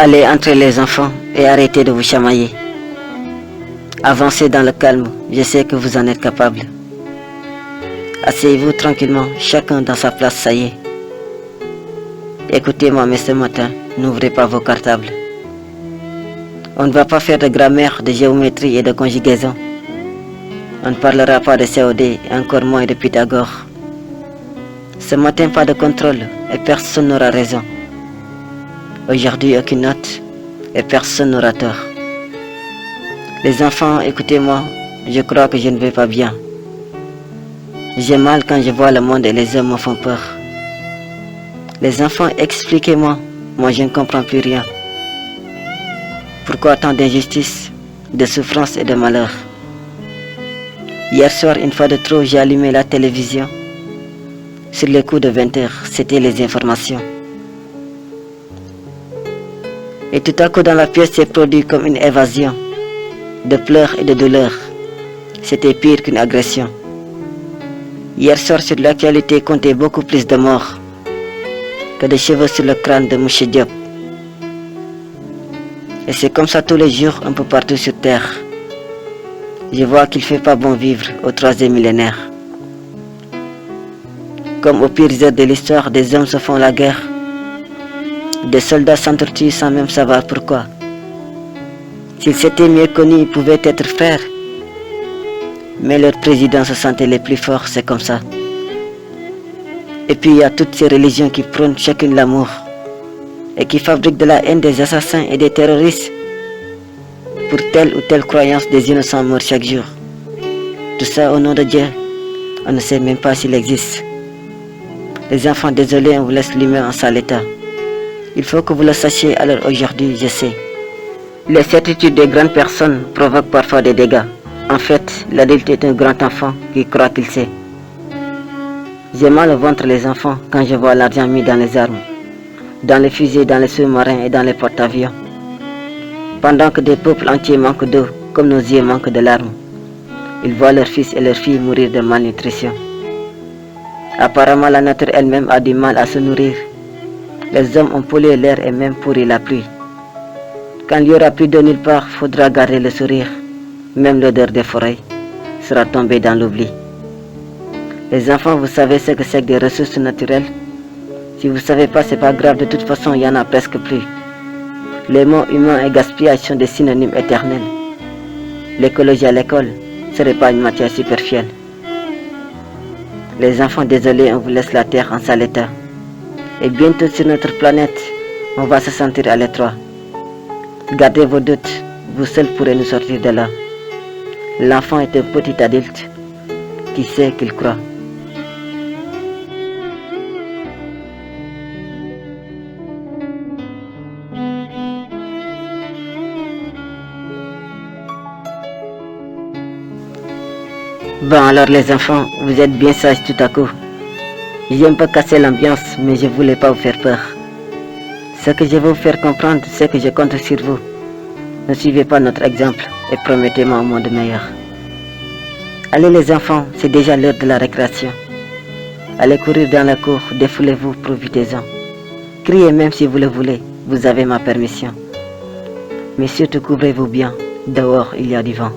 Allez entre les enfants et arrêtez de vous chamailler. Avancez dans le calme, je sais que vous en êtes capable. Asseyez-vous tranquillement, chacun dans sa place, ça y est. Écoutez-moi, mais ce matin, n'ouvrez pas vos cartables. On ne va pas faire de grammaire, de géométrie et de conjugaison. On ne parlera pas de COD, et encore moins de Pythagore. Ce matin, pas de contrôle, et personne n'aura raison. Aujourd'hui, aucune note, et personne n'aura tort. Les enfants, écoutez-moi, je crois que je ne vais pas bien. J'ai mal quand je vois le monde et les hommes me font peur. Les enfants, expliquez-moi, moi je ne comprends plus rien. Pourquoi tant d'injustice, de souffrance et de malheur? Hier soir, une fois de trop, j'ai allumé la télévision. Sur les coups de 20 h, c'était les informations. Et tout à coup dans la pièce s'est produit comme une évasion. De pleurs et de douleurs. C'était pire qu'une agression. Hier soir sur l'actualité comptait beaucoup plus de morts que de cheveux sur le crâne de Mouché Diop. Et c'est comme ça tous les jours un peu partout sur terre. Je vois qu'il ne fait pas bon vivre au 3e millénaire. Comme aux pires heures de l'histoire, des hommes se font la guerre. Des soldats s'entretuent sans même savoir pourquoi. S'ils s'étaient mieux connus, ils pouvaient être frères. Mais leurs présidents se sentaient les plus forts, c'est comme ça. Et puis il y a toutes ces religions qui prônent chacune l'amour et qui fabriquent de la haine des assassins et des terroristes pour telle ou telle croyance des innocents morts chaque jour. Tout ça au nom de Dieu, on ne sait même pas s'il existe. Les enfants, désolés, on vous laisse l'humain en sale état. Il faut que vous le sachiez, alors aujourd'hui, je sais. Les certitudes des grandes personnes provoquent parfois des dégâts. En fait, l'adulte est un grand enfant qui croit qu'il sait. J'ai mal au ventre les enfants quand je vois l'argent mis dans les armes, dans les fusées, dans les sous-marins et dans les porte-avions. Pendant que des peuples entiers manquent d'eau, comme nos yeux manquent de larmes, ils voient leurs fils et leurs filles mourir de malnutrition. Apparemment, la nature elle-même a du mal à se nourrir. Les hommes ont pollué l'air et même pourri la pluie. Quand il n'y aura plus d'eau nulle part, il faudra garder le sourire. Même l'odeur des forêts sera tombée dans l'oubli. Les enfants, vous savez ce que c'est que des ressources naturelles? Si vous ne savez pas, c'est pas grave, de toute façon, il y en a presque plus. Les mots humains et gaspillage sont des synonymes éternels. L'écologie à l'école ne serait pas une matière superficielle. Les enfants, désolés, on vous laisse la terre en sale état. Et bientôt sur notre planète, on va se sentir à l'étroit. Gardez vos doutes, vous seuls pourrez nous sortir de là. L'enfant est un petit adulte qui sait qu'il croit. Bon alors les enfants, vous êtes bien sages tout à coup. J'aime pas casser l'ambiance, mais je voulais pas vous faire peur. Ce que je veux vous faire comprendre, c'est que je compte sur vous. Ne suivez pas notre exemple et promettez-moi un monde meilleur. Allez les enfants, c'est déjà l'heure de la récréation. Allez courir dans la cour, défoulez-vous, profitez-en. Criez même si vous le voulez, vous avez ma permission. Mais surtout couvrez-vous bien, dehors il y a du vent.